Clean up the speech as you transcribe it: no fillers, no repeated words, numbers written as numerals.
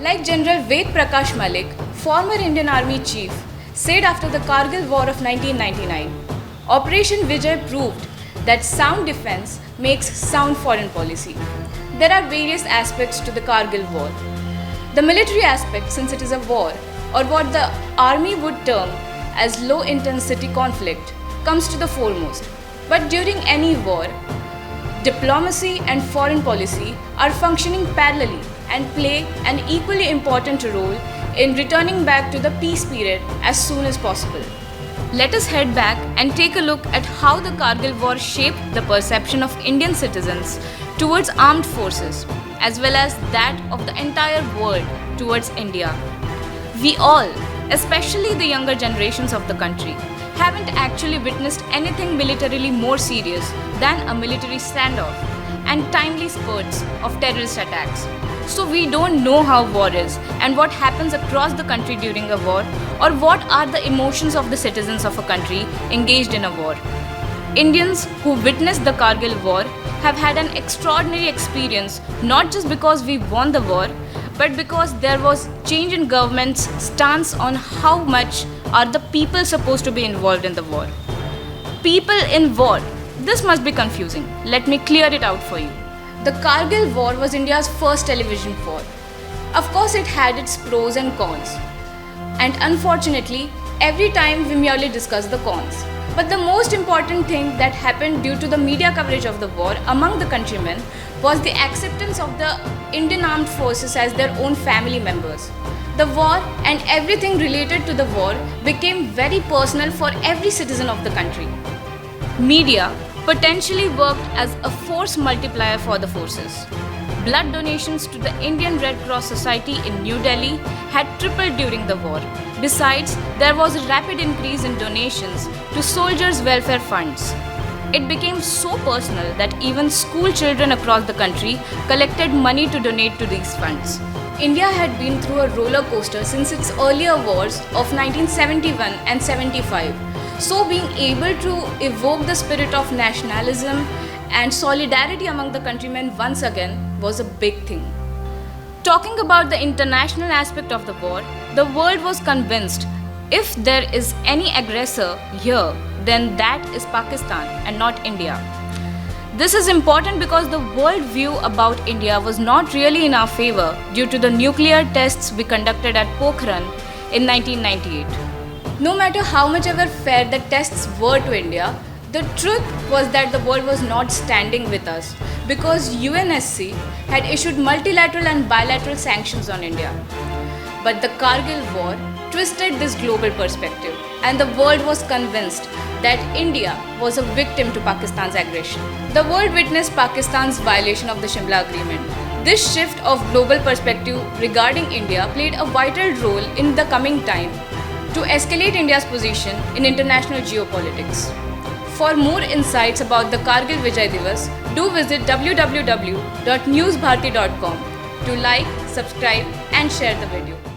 Like General Ved Prakash Malik, former Indian Army chief, said after the Kargil War of 1999, Operation Vijay proved that sound defense makes sound foreign policy. There are various aspects to the Kargil War. The military aspect, since it is a war, or what the army would term as low intensity conflict, comes to the foremost. But during any war, diplomacy and foreign policy are functioning parallelly and play an equally important role in returning back to the peace period as soon as possible. Let us head back and take a look at how the Kargil War shaped the perception of Indian citizens towards armed forces, as well as that of the entire world towards India. We all, especially the younger generations of the country, haven't actually witnessed anything militarily more serious than a military standoff and timely spurts of terrorist attacks. So we don't know how war is and what happens across the country during a war, or what are the emotions of the citizens of a country engaged in a war. Indians who witnessed the Kargil War have had an extraordinary experience, not just because we won the war, but because there was change in government's stance on how much are the people supposed to be involved in the war. People in war. This must be confusing. Let me clear it out for you. The Kargil War was India's first television war. Of course, it had its pros and cons. And unfortunately, every time we merely discuss the cons. But the most important thing that happened due to the media coverage of the war among the countrymen was the acceptance of the Indian armed forces as their own family members. The war and everything related to the war became very personal for every citizen of the country. Media potentially worked as a force multiplier for the forces. Blood donations to the Indian Red Cross Society in New Delhi had tripled during the war. Besides, there was a rapid increase in donations to soldiers' welfare funds. It became so personal that even school children across the country collected money to donate to these funds. India had been through a roller coaster since its earlier wars of 1971 and 75. So being able to evoke the spirit of nationalism and solidarity among the countrymen once again was a big thing. Talking about the international aspect of the war, the world was convinced if there is any aggressor here, then that is Pakistan and not India. This is important because the world view about India was not really in our favor due to the nuclear tests we conducted at Pokhran in 1998. No matter how much ever fair the tests were to India, the truth was that the world was not standing with us because UNSC had issued multilateral and bilateral sanctions on India. But the Kargil War twisted this global perspective, and the world was convinced that India was a victim to Pakistan's aggression. The world witnessed Pakistan's violation of the Shimla Agreement. This shift of global perspective regarding India played a vital role in the coming time to escalate India's position in international geopolitics. For more insights about the Kargil Vijay Diwas, do visit www.newsbharati.com to like, subscribe and share the video.